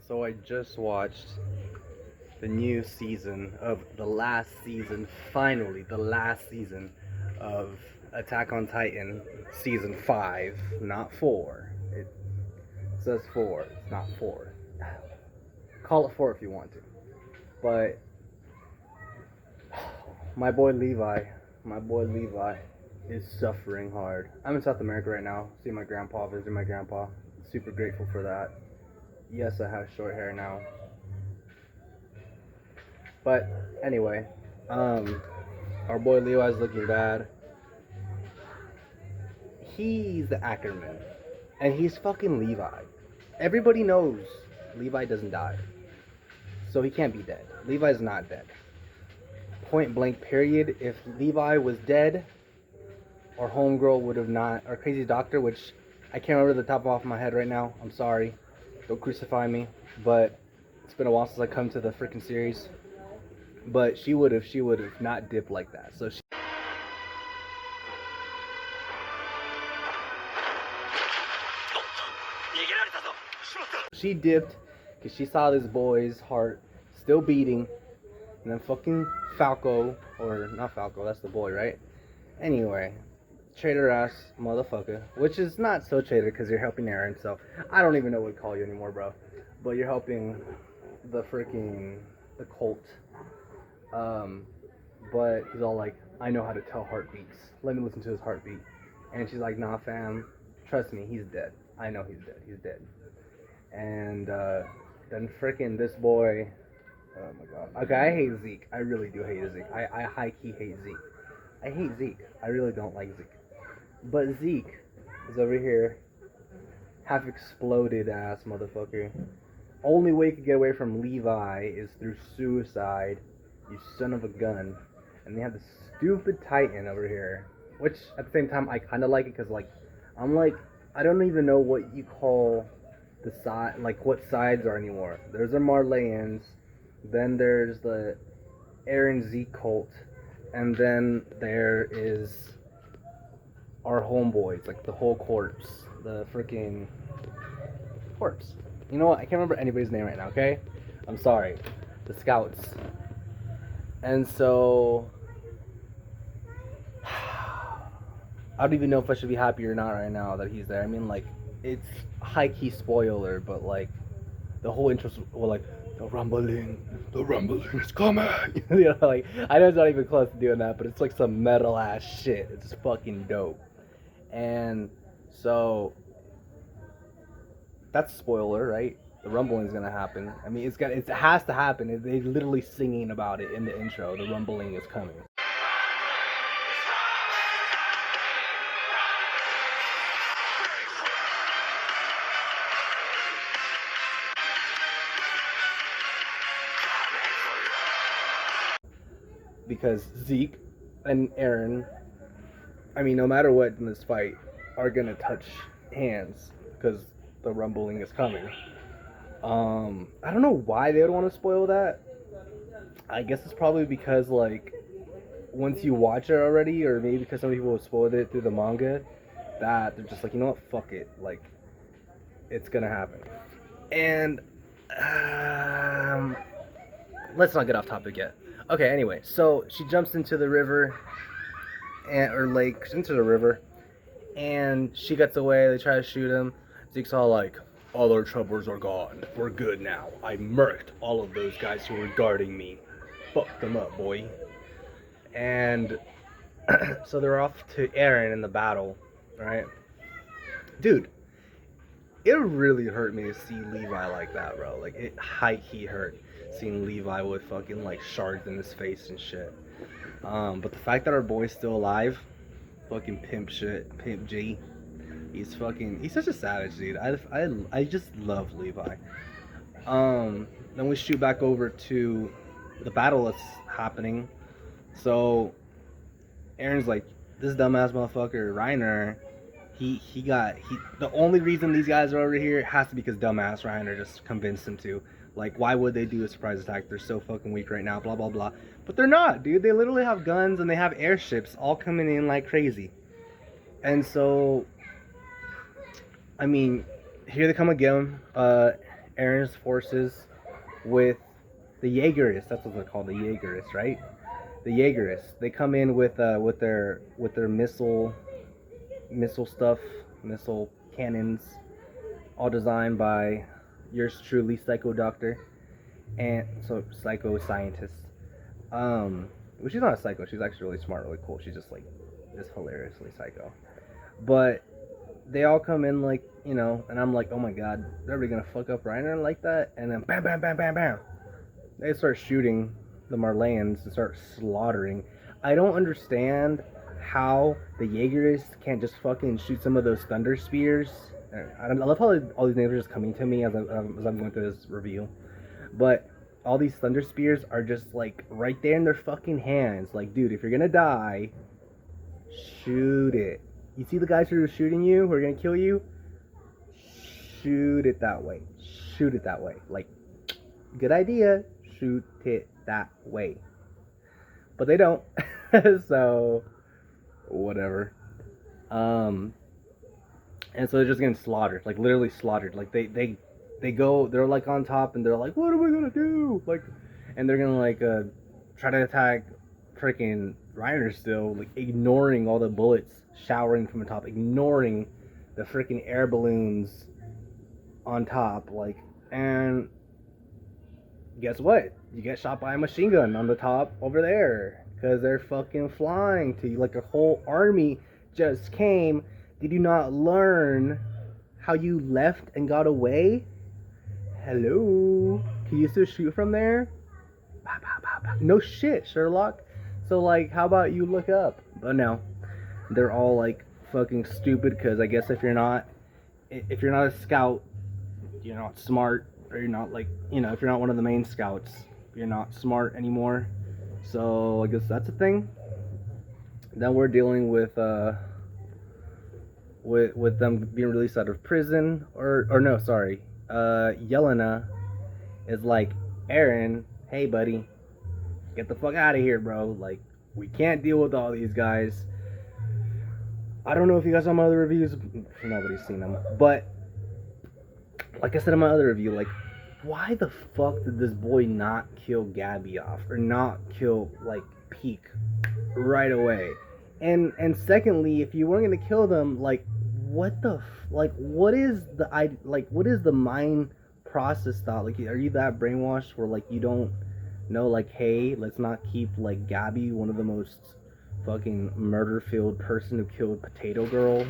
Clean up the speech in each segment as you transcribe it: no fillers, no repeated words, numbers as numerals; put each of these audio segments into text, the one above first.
So I just watched the new season of the last season, finally, the last season of Attack on Titan, season 5, not 4. It says 4, it's not 4. Call it 4 if you want to. But my boy Levi is suffering hard. I'm in South America right now, seeing my grandpa, visiting my grandpa. Super grateful for that. Yes, I have short hair now. But anyway, our boy Levi's looking bad. He's the Ackerman, and he's fucking Levi. Everybody knows Levi doesn't die, so he can't be dead. Levi's not dead. Point blank, period. If Levi was dead, our homegirl would have not, our crazy doctor, which I can't remember the top off my head right now. I'm sorry. Don't crucify me. But it's been a while since I come to the freaking series. But she would have not dipped like that. So she dipped because she saw this boy's heart still beating. And then fucking Falco, or not Falco, that's the boy, right? Anyway, traitor ass motherfucker, which is not so traitor because you're helping Eren, so I don't even know what to call you anymore, bro. But you're helping the cult. But he's all like, I know how to tell heartbeats. Let me listen to his heartbeat. And she's like, nah, fam, trust me, he's dead. I know he's dead. He's dead. And then freaking this boy. Oh my god. Okay, I hate Zeke. I really do hate Zeke. I high-key hate Zeke. I hate Zeke. I really don't like Zeke. But Zeke is over here, half exploded ass motherfucker. Only way you could get away from Levi is through suicide, you son of a gun. And they have this stupid Titan over here. Which, at the same time, I kind of like it because, like, I'm like, I don't even know what you call the side, like, what sides are anymore. There's the Marleyans. Then there's the Eren Z cult, and then there is our homeboys, like the whole corpse, the freaking corpse. You know what? I can't remember anybody's name right now. Okay, I'm sorry. The scouts. And so I don't even know if I should be happy or not right now that he's there. I mean, like, it's high key spoiler, but like the whole interest, well, like. The rumbling is coming. You know, like, I know it's not even close to doing that, but it's like some metal ass shit. It's fucking dope. And so that's a spoiler, right? The rumbling is gonna happen. I mean, it has to happen. They're literally singing about it in the intro. The rumbling is coming. Because Zeke and Eren, I mean, no matter what in this fight, are gonna touch hands because the rumbling is coming. I don't know why they would want to spoil that. I guess it's probably because, like, once you watch it already, or maybe because some people have spoiled it through the manga, that they're just like, you know what, fuck it, like, it's gonna happen. And let's not get off topic yet. Okay, anyway, so she jumps into the river, or lake, into the river, and she gets away. They try to shoot him. Zeke's all like, all our troubles are gone. We're good now. I murked all of those guys who were guarding me. Fuck them up, boy. And so they're off to Eren in the battle, right? Dude, it really hurt me to see Levi like that, bro. Like, it high-key hurt seeing Levi with fucking, like, shards in his face and shit. But the fact that our boy's still alive, fucking pimp shit, Pimp G, he's such a savage, dude. I just love Levi. Then we shoot back over to the battle that's happening. So Eren's like, this dumbass motherfucker, Reiner, the only reason these guys are over here has to be because dumbass Reiner just convinced him to. Like, why would they do a surprise attack? They're so fucking weak right now, blah, blah, blah. But they're not, dude. They literally have guns and they have airships all coming in like crazy. And so, I mean, here they come again. Eren's forces with the Jaegerists. That's what they're called, the Jaegerists, right? The Jaegerists. They come in with their missile stuff, missile cannons, all designed by yours truly, Psycho Doctor, and so Psycho Scientist. Well, she's not a psycho. She's actually really smart, really cool. She's just like this hilariously psycho. But they all come in like, and I'm like, oh my god, they're really gonna fuck up Reiner like that? And then bam, bam, bam, bam, bam. They start shooting the Marleyans and start slaughtering. I don't understand how the Jaegerists can't just fucking shoot some of those thunder spears. I love how all these names are just coming to me as I'm going through this review. But all these thunder spears are just like right there in their fucking hands. Like, dude, if you're gonna die, shoot it. You see the guys who are shooting you, who are gonna kill you? Shoot it that way. Shoot it that way. Like, good idea. Shoot it that way. But they don't. So, whatever. And so they're just getting slaughtered. Like, literally slaughtered. Like, they go, they're like on top and they're like, what are we gonna do? Like, and they're gonna like try to attack freaking Reiner still, like ignoring all the bullets showering from the top, ignoring the freaking air balloons on top, like, and guess what? You get shot by a machine gun on the top over there because they're fucking flying to you. Like a whole army just came. Did you not learn how you left and got away? Hello? Can you still shoot from there? No shit, Sherlock. So, like, how about you look up? But no, they're all like fucking stupid because I guess if you're not a scout, you're not smart, or you're not like, if you're not one of the main scouts, you're not smart anymore. So I guess that's a thing. Then we're dealing with them being released out of prison, or no, sorry. Yelena is like, Eren, hey buddy, get the fuck out of here, bro. Like, we can't deal with all these guys. I don't know if you guys saw my other reviews. Nobody's seen them. But, like I said in my other review, like, why the fuck did this boy not kill Gabby off? Or not kill, like, Peak right away? And secondly, if you weren't gonna kill them, like, what is the mind process thought? Like, are you that brainwashed where, like, you don't know, like, hey, let's not keep, like, Gabby, one of the most fucking murder-filled person who killed Potato Girl?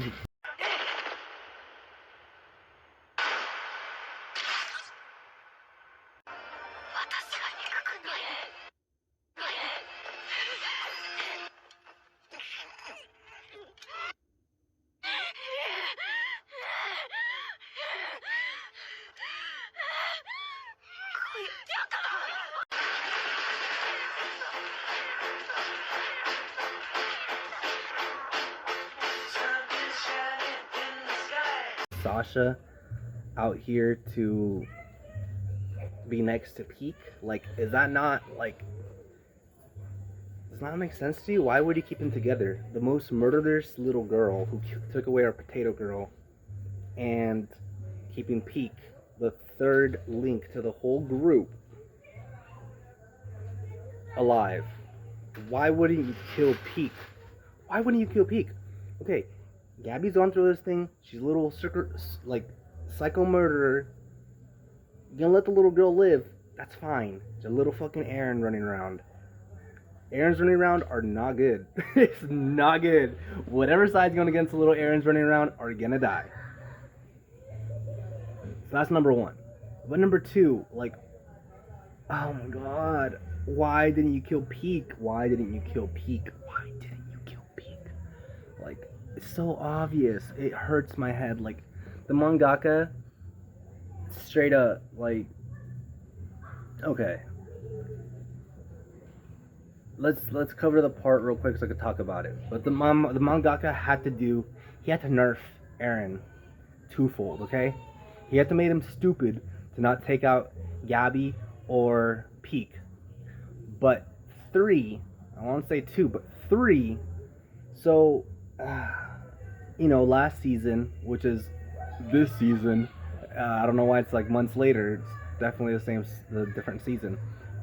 Sasha out here to be next to Peak? Like, is that not, like, does not make sense to you? Why would he keep them together? The most murderous little girl who took away our Potato Girl, and keeping Peak, the third link to the whole group, alive. Why wouldn't you kill Peak? Why wouldn't you kill Peak? Okay, Gabby's gone through this thing. She's a little like psycho murderer. You're gonna let the little girl live? That's fine. There's a little fucking Eren running around. Erens running around are not good. It's not good. Whatever side's going against the little Erens running around are gonna die. So that's number one. But number two, like, oh my god, why didn't you kill Peak? Why didn't you kill Peak? Why didn't you kill Peak? Like, it's so obvious. It hurts my head. Like, the mangaka, straight up, like, okay. Let's cover the part real quick so I could talk about it. But the mangaka had to nerf Eren twofold, okay? He had to make him stupid to not take out Gabby or Peak. But three, I won't say two, but three, so, last season, which is this season, I don't know why it's like months later. It's definitely the different season.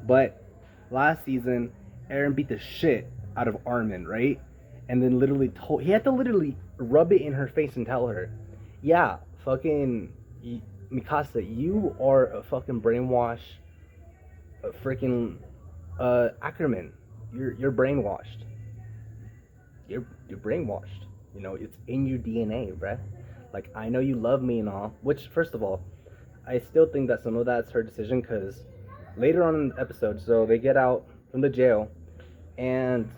But last season, Eren beat the shit out of Armin, right? And then he had to literally rub it in her face and tell her, yeah, fucking Mikasa, you are a fucking brainwash, a freaking Ackerman. You're brainwashed. You're brainwashed. You know, it's in your DNA, bruh. Like, I know you love me and all. Which, first of all, I still think that some of that's her decision, because later on in the episode, so they get out from the jail, and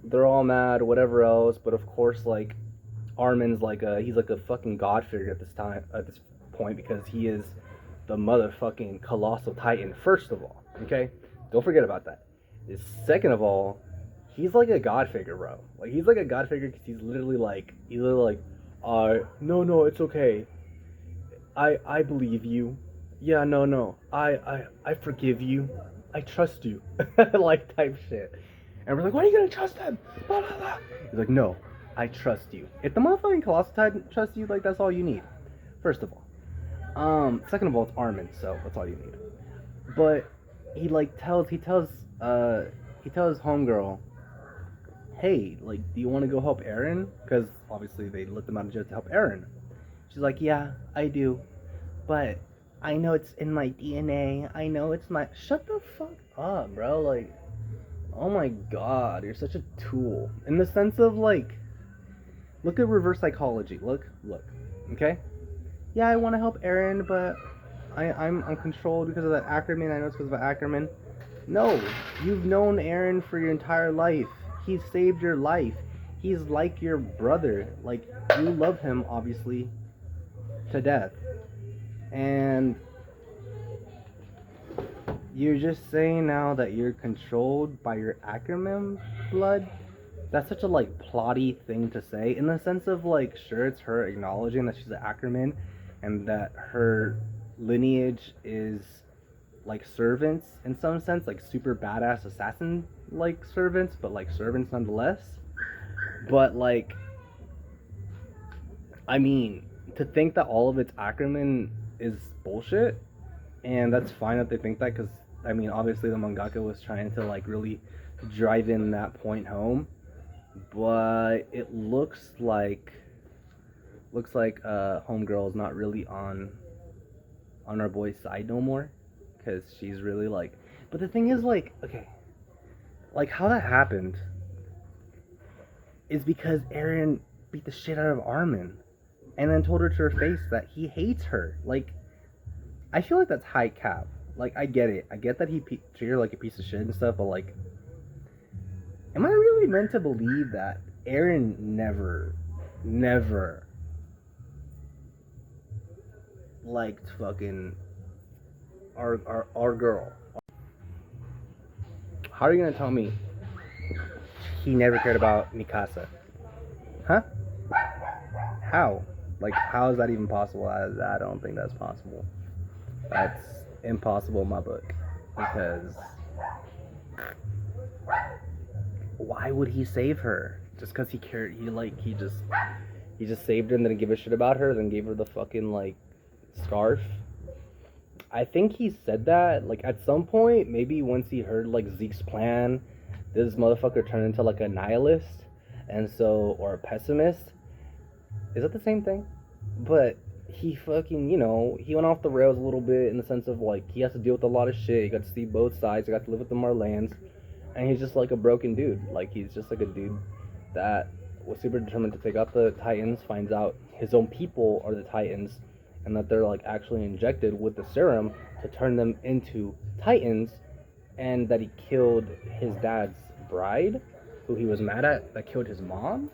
they're all mad, whatever else. But of course, like, Armin's like he's like a fucking god figure at this point, because he is the motherfucking colossal titan. First of all, okay, don't forget about that. Second of all, he's like a god figure, bro. Like, he's like a god figure because he's literally like, no, it's okay. I believe you. Yeah, no. I forgive you. I trust you. Like, type shit. And we're like, why are you gonna trust him? Blah, blah, blah. He's like, no, I trust you. If the motherfucking Colossal Titan trusts you, like, that's all you need. First of all. Second of all, it's Armin, so that's all you need. But he tells homegirl, hey, like, do you want to go help Eren? Because obviously they let them out of jail to help Eren. She's like, yeah, I do, but I know it's in my DNA. I know it's my. Shut the fuck up, bro. Like, oh my god, you're such a tool. In the sense of, like, look at reverse psychology. Look. Okay? Yeah, I want to help Eren, but I'm uncontrolled because of that Ackerman. I know it's because of Ackerman. No, you've known Eren for your entire life. He saved your life. He's like your brother. Like, you love him, obviously, to death. And you're just saying now that you're controlled by your Ackerman blood? That's such a, like, plotty thing to say. In the sense of, like, sure, it's her acknowledging that she's an Ackerman and that her lineage is, like, servants in some sense, like super badass assassin like servants, but like servants nonetheless. But, like, I mean, to think that all of it's Ackerman is bullshit, and that's fine that they think that, because I mean, obviously the mangaka was trying to, like, really drive in that point home, but it looks like homegirl is not really on our boy's side no more, because she's really, like, but the thing is, like, okay, like, how that happened is because Eren beat the shit out of Armin and then told her to her face that he hates her. Like, I feel like that's high cap. Like, I get it. I get that he treated her like a piece of shit and stuff, but, like, am I really meant to believe that Eren never liked fucking our girl? How are you gonna tell me he never cared about Mikasa? Huh? How? Like, how is that even possible? I don't think that's possible. That's impossible in my book. Because why would he save her? Just because he cared? He just saved her and didn't give a shit about her, then gave her the fucking, like, scarf. I think he said that, like, at some point, maybe once he heard, like, Zeke's plan, this motherfucker turned into, like, a nihilist, and so, or a pessimist. Is that the same thing? But he fucking, you know, he went off the rails a little bit in the sense of, like, he has to deal with a lot of shit. He got to see both sides. He got to live with the Marleyans, and he's just, like, a broken dude. Like, he's just, like, a dude that was super determined to take out the Titans, finds out his own people are the Titans, and that they're, like, actually injected with the serum to turn them into Titans, and that he killed his dad's bride, who he was mad at, that killed his mom.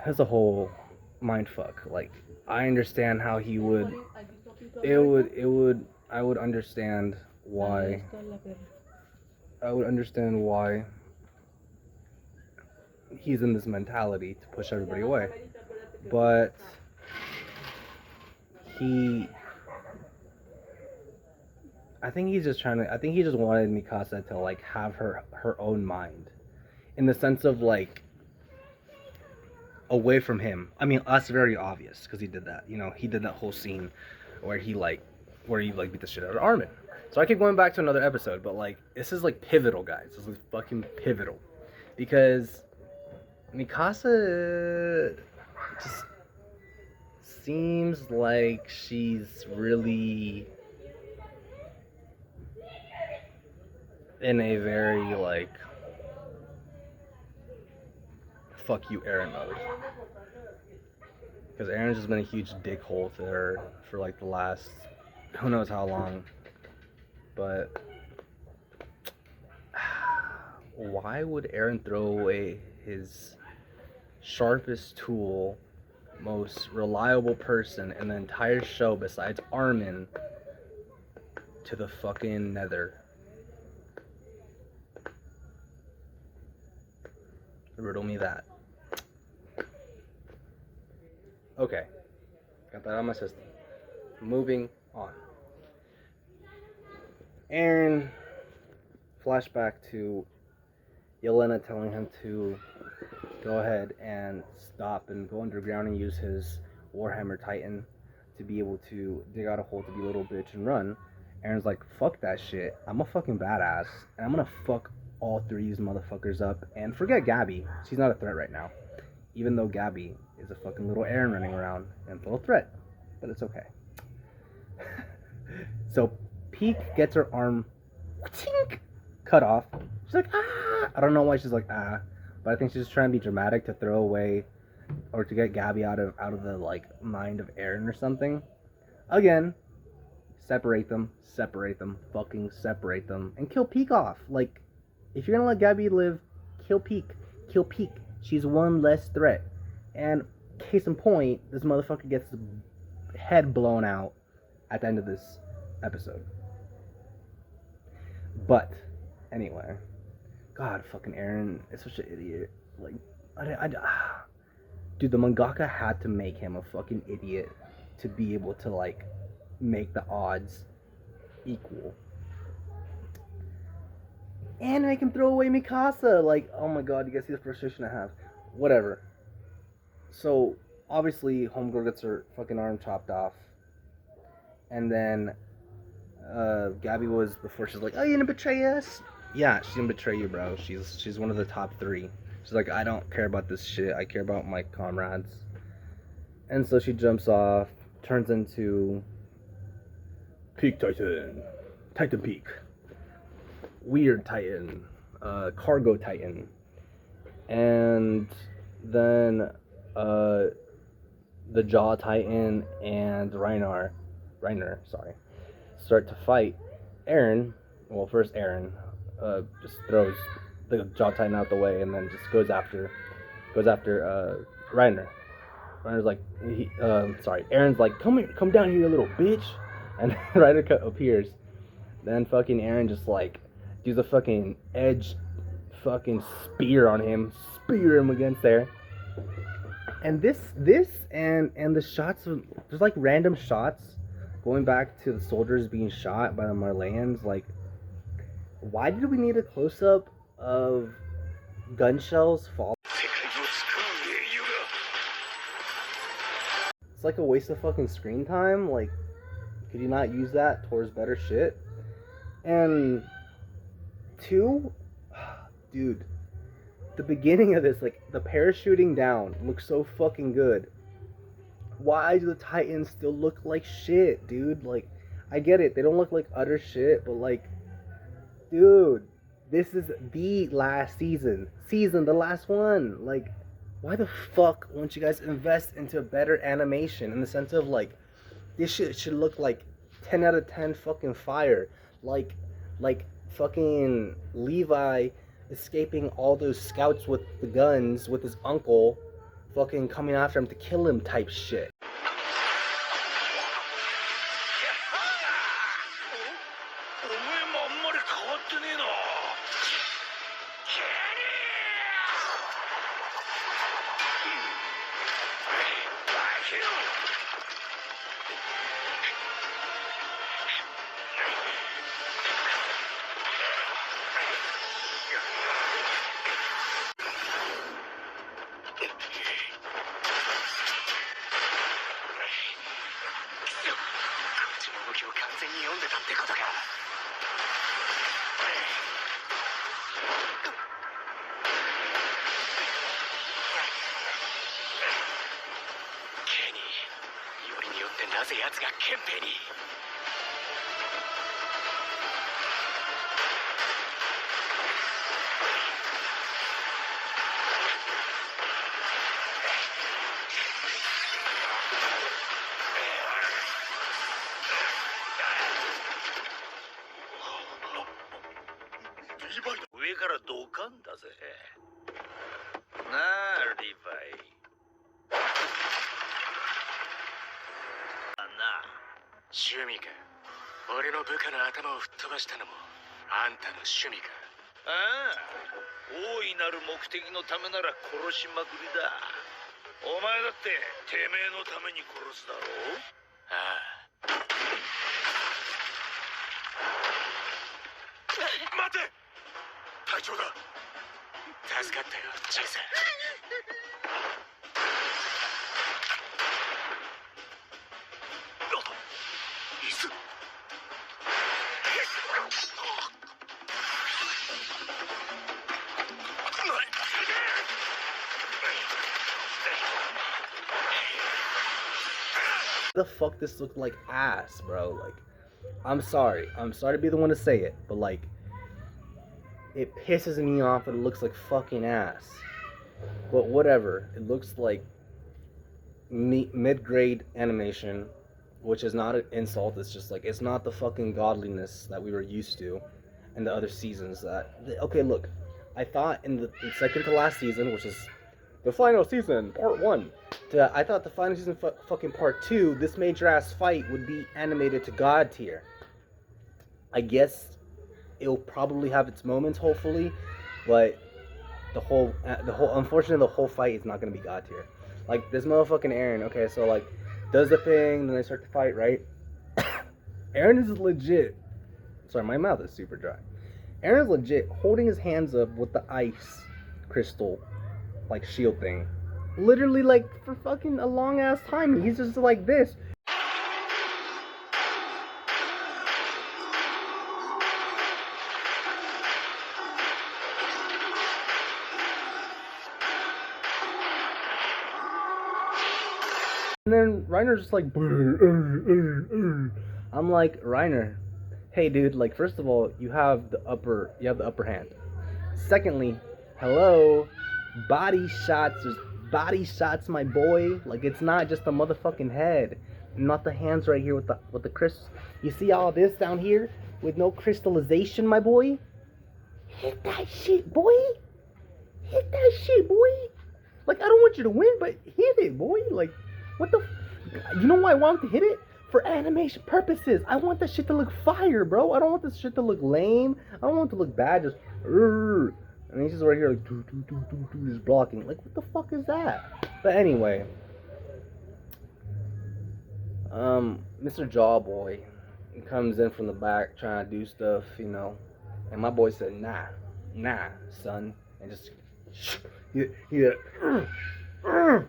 That's a whole mindfuck. Like, I understand how he would. I would understand why. I would understand why he's in this mentality to push everybody away, but I think he just wanted Mikasa to, like, have her own mind, in the sense of, like, away from him. I mean, that's very obvious because he did that. You know, he did that whole scene where he beat the shit out of Armin. So I keep going back to another episode, but like this is like pivotal, guys. This is fucking pivotal because Mikasa just seems like she's really in a very like fuck you Eren mode. Because Eren's just been a huge dickhole to her for like the last who knows how long. But why would Eren throw away his sharpest tool, most reliable person in the entire show besides Armin to the fucking Nether? Riddle me that. Okay, got that out of my system. Moving on. Eren, flashback to Yelena telling him to go ahead and stop and go underground and use his Warhammer Titan to be able to dig out a hole to be a little bitch and run. Eren's like, fuck that shit. I'm a fucking badass, and I'm gonna fuck all three of these motherfuckers up. And forget Gabby. She's not a threat right now. Even though Gabby is a fucking little Eren running around and full of threat. But it's okay. So Peak gets her arm cut off. She's like, ah! I don't know why she's like, ah. But I think she's just trying to be dramatic to throw away or to get Gabby out of the like mind of Eren or something. Again, separate them, fucking separate them, and kill Peak off. Like, if you're gonna let Gabby live, kill Peak. She's one less threat. And case in point, this motherfucker gets his head blown out at the end of this episode. But anyway, God, fucking Eren is such an idiot. Like, dude, the mangaka had to make him a fucking idiot to be able to like make the odds equal. And I can throw away Mikasa. Like, oh my god, you guys see the frustration I have. Whatever. So, obviously, Homegirl gets her fucking arm chopped off. And then, Gabby was, before she's like, oh, you gonna betray us? Yeah, she's gonna betray you, bro. She's one of the top three. She's like, I don't care about this shit. I care about my comrades. And so she jumps off, turns into Peak Titan. Titan Peak. Weird Titan. Cargo Titan. And then the Jaw Titan and Reiner, start to fight Eren. Well, first Eren just throws the Jaw Titan out the way and then just goes after Reiner. Reiner's like, Eren's like, come down here, you little bitch. And Reiner appears. Then fucking Eren just like does a fucking edge fucking spear on him, spear him against there. And this and the shots of, there's like random shots going back to the soldiers being shot by the Marleyans. Like, why did we need a close-up of gun shells falling? It's like a waste of fucking screen time. Like, could you not use that towards better shit? And two, dude, the beginning of this, like, the parachuting down looks so fucking good. Why do the Titans still look like shit, dude? Like, I get it, they don't look like utter shit, but like, dude, this is the last season, the last one. Like, why the fuck won't you guys invest into better animation in the sense of like, this shit should look like 10 out of 10 fucking fire. Like fucking Levi escaping all those scouts with the guns with his uncle fucking coming after him to kill him type shit. 読んでたってことか。ケニー、よりによってなぜ奴が憲兵に。上からドカンだぜ。なあ、リヴァイ。趣味か。俺の部下の頭を吹っ飛ばしたのもあんたの趣味か。ああ、大いなる目的のためなら殺しまくりだ。お前だっててめえのために殺すだろう。ああ。待て、隊長だ。助かったよ、ジェイさん。椅子。The fuck, this looked like ass, bro. Like, I'm sorry to be the one to say it, but like, it pisses me off that it looks like fucking ass. But whatever, it looks like mid-grade animation, which is not an insult. It's just like, it's not the fucking godliness that we were used to in the other seasons. Okay, look, I thought in the second to last season, which is the final season, part 1, I thought the final season fucking part 2, this major ass fight would be animated to god tier. I guess it'll probably have its moments, hopefully, but unfortunately, the whole fight is not gonna be god tier. Like, this motherfucking Eren, okay, so like, does the thing, then they start to fight, right? Eren is legit. Sorry, my mouth is super dry. Eren is legit holding his hands up with the ice crystal, like, shield thing. Literally, like, for fucking a long ass time. He's just like this. And then Reiner's just like, I'm like, Reiner, hey dude, like, first of all, you have the upper hand. Secondly, hello, body shots, there's body shots, my boy. Like, it's not just the motherfucking head, not the hands right here with the crystal. You see all this down here with no crystallization, my boy? Hit that shit, boy. Hit that shit, boy. Like, I don't want you to win, but hit it, boy. Like, what the? You know why I want to hit it? For animation purposes. I want that shit to look fire, bro. I don't want this shit to look lame. I don't want it to look bad. Just, and he's just right here like, just blocking. Like, what the fuck is that? But anyway, Mr. Jawboy comes in from the back trying to do stuff, you know, and my boy said, nah, son, and just and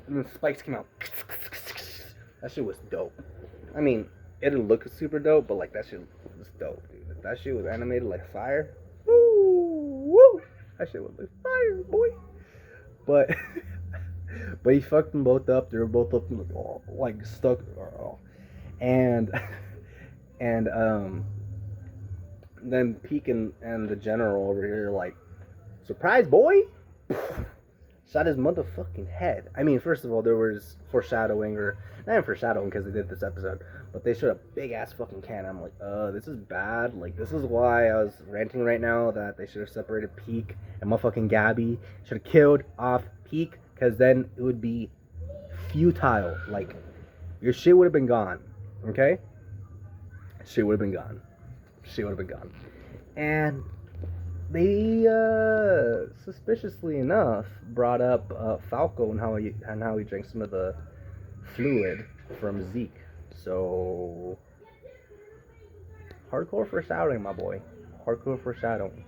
then spikes came out. That shit was dope. I mean, it didn't look super dope, but like, that shit was dope, dude. If that shit was animated like fire, woo, that shit was like fire, boy. But he fucked them both up. They were both up like stuck, and then Peek and the general over here like, surprise, boy. Shot his motherfucking head. I mean, first of all, there was foreshadowing, or not even foreshadowing because they did this episode, but they showed a big ass fucking cannon. I'm like, this is bad. Like, this is why I was ranting right now that they should have separated Peek and motherfucking Gabby. Should have killed off Peek, because then it would be futile. Like, your shit would have been gone. Okay? Shit would have been gone. Shit would have been gone. And they, suspiciously enough, brought up Falco and how he drank some of the fluid from Zeke. So, hardcore foreshadowing, my boy. Hardcore foreshadowing.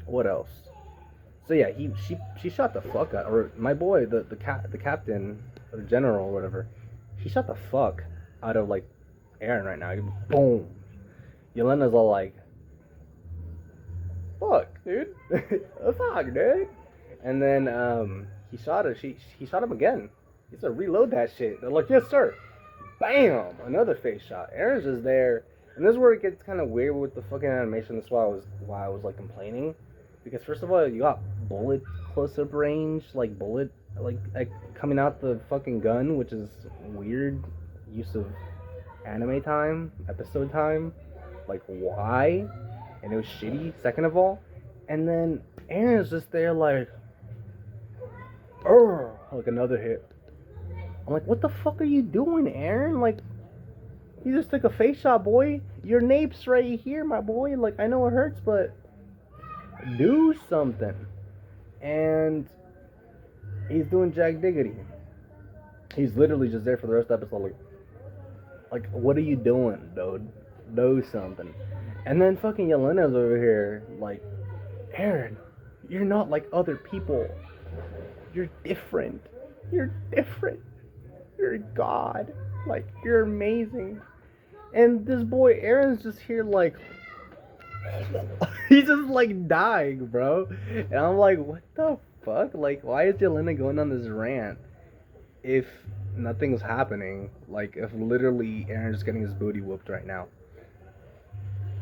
What else? So yeah, she shot the fuck out, or my boy, the captain, or the general or whatever, he shot the fuck out of like Eren right now. Boom. Yelena's all like, fuck, dude. Fuck, dude. And then he shot her. He shot him again. He said, reload that shit. They're like, yes, sir. Bam! Another face shot. Eren's just there. And this is where it gets kind of weird with the fucking animation. That's why I was like complaining. Because first of all, you got bullet close-up range, like bullet like coming out the fucking gun, which is weird use of anime time, episode time. Like, why? And it was shitty, second of all. And then Eren's just there like, like another hit. I'm like, what the fuck are you doing, Eren? Like, you just took a face shot, boy. Your nape's right here, my boy. Like, I know it hurts, but do something. And he's doing Jack Diggity. He's literally just there for the rest of the episode. Like, what are you doing, dude? Do something. And then fucking Yelena's over here, like, Eren, you're not like other people. You're different. You're different. You're God. Like, you're amazing. And this boy Eren's just here like, he's just like dying, bro. And I'm like, what the fuck? Like, why is Yelena going on this rant if nothing's happening? Like, if literally Eren's just getting his booty whooped right now.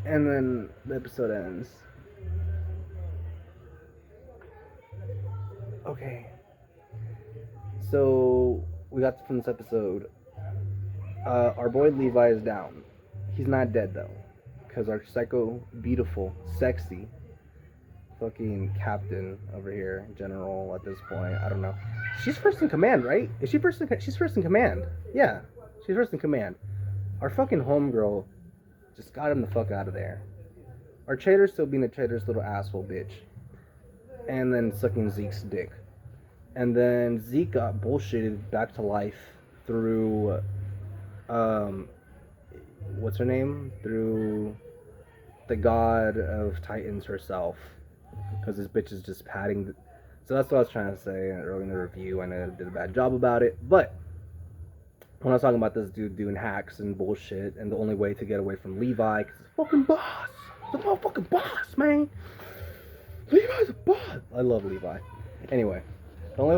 And then the episode ends. Okay. So, we got from this episode, our boy Levi is down. He's not dead though, because our psycho, beautiful, sexy, fucking captain over here, general at this point, I don't know. She's first in command, right? Is she first in? She's first in command. Yeah, she's first in command. Our fucking homegirl just got him the fuck out of there. Our traitor's still being a traitor's little asshole bitch, and then sucking Zeke's dick. And then Zeke got bullshitted back to life through, what's her name? Through the god of Titans herself. Because this bitch is just padding. So that's what I was trying to say earlier in the review. I know I did a bad job about it. But when I was talking about this dude doing hacks and bullshit, and the only way to get away from Levi, because he's a fucking boss. He's a motherfucking boss, man. Levi's a boss. I love Levi. Anyway. The only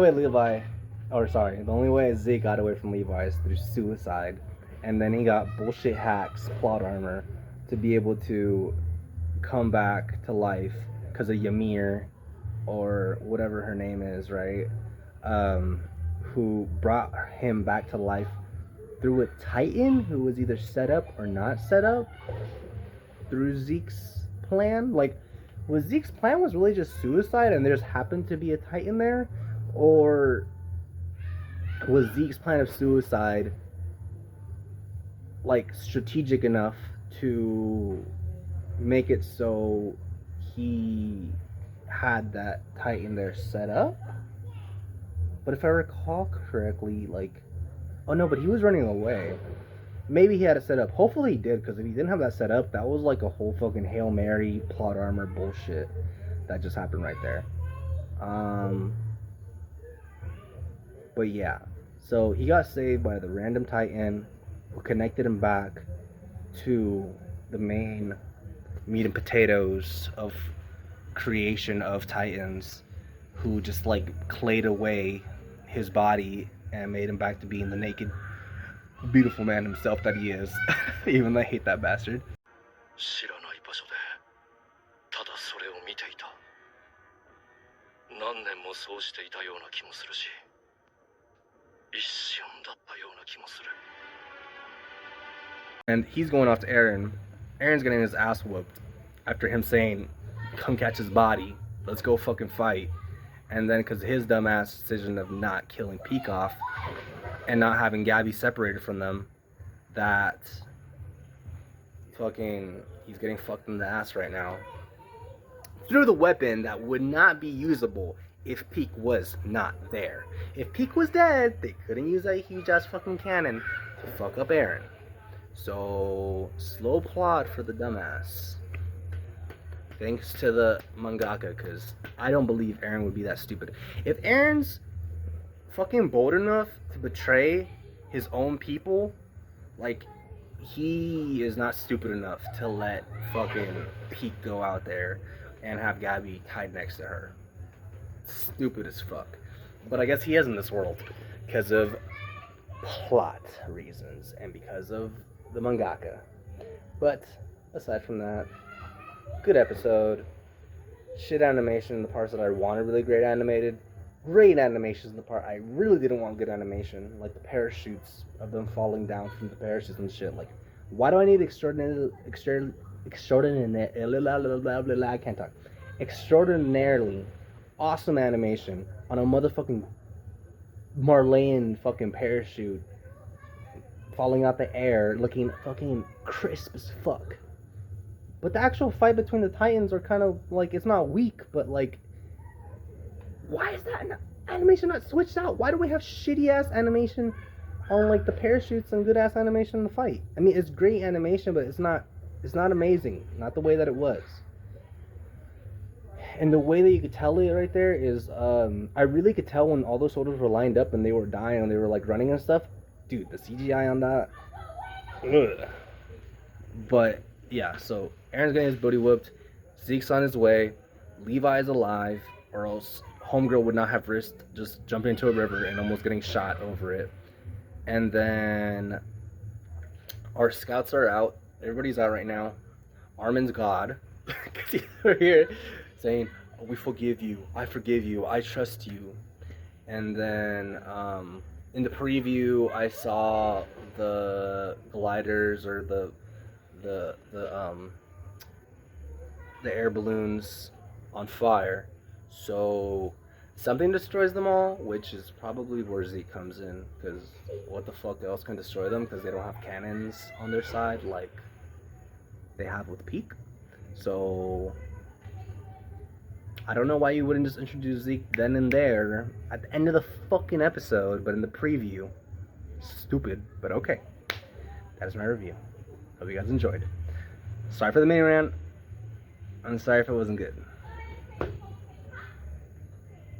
way Zeke got away from Levi is through suicide. And then he got bullshit hacks, plot armor, to be able to come back to life because of Ymir, or whatever her name is, right? Who brought him back to life through a Titan who was either set up or not set up through Zeke's plan. Like, was Zeke's plan was really just suicide and there just happened to be a Titan there? Or was Zeke's plan of suicide like strategic enough to make it so he had that Titan there set up? But if I recall correctly, like, oh no, but he was running away. Maybe he had it set up. Hopefully he did, because if he didn't have that set up, that was like a whole fucking Hail Mary plot armor bullshit that just happened right there. But yeah, so he got saved by the random Titan who connected him back to the main meat and potatoes of creation of Titans, who just like clayed away his body and made him back to being the naked, beautiful man himself that he is. Even though I hate that bastard. 知らない場所でただそれを見ていた。何年もそうしていたような気もするし、一瞬だったような気もする。 And he's going off to Eren. Eren's getting his ass whooped after him saying, come catch his body, let's go fucking fight. And then because of his dumbass decision of not killing Peacock and not having Gabby separated from them, that fucking he's getting fucked in the ass right now through the weapon that would not be usable if Peak was not there. If Peak was dead, they couldn't use that huge ass fucking cannon to fuck up Eren. So slow plot for the dumbass. Thanks to the mangaka, because I don't believe Eren would be that stupid. If Eren's fucking bold enough to betray his own people. Like, he is not stupid enough to let fucking Pete go out there and have Gabby tied next to her. Stupid as fuck. But I guess he is in this world because of plot reasons and because of the mangaka. But aside from that, good episode. Shit animation in the parts that I wanted really great animated. Great animations in the part I really didn't want good animation, like the parachutes of them falling down from the parachutes and shit. Like, why do I need extraordinarily awesome animation on a motherfucking Marleyan fucking parachute falling out the air, looking fucking crisp as fuck? But the actual fight between the Titans are kind of like, it's not weak, but like, why is that animation not switched out? Why do we have shitty ass animation on like the parachutes and good ass animation in the fight? I mean, it's great animation, but it's not amazing. Not the way that it was. And the way that you could tell it right there is, I really could tell when all those soldiers were lined up and they were dying and they were like running and stuff. Dude, the CGI on that. Ugh. But yeah, so Aaron's getting his booty whooped. Zeke's on his way. Levi's alive, or else Homegirl would not have risked just jumping into a river and almost getting shot over it. And then our scouts are out. Everybody's out right now. Armin's God. Because he's over here saying, oh, we forgive you. I forgive you. I trust you. And then in the preview, I saw the gliders or the air balloons on fire. So something destroys them all, which is probably where Zeke comes in, because what the fuck else can destroy them, because they don't have cannons on their side like they have with Peak. So I don't know why you wouldn't just introduce Zeke then and there at the end of the fucking episode, but in the preview. Stupid, but okay. That is my review. Hope you guys enjoyed. Sorry for the mini rant. I'm sorry if it wasn't good.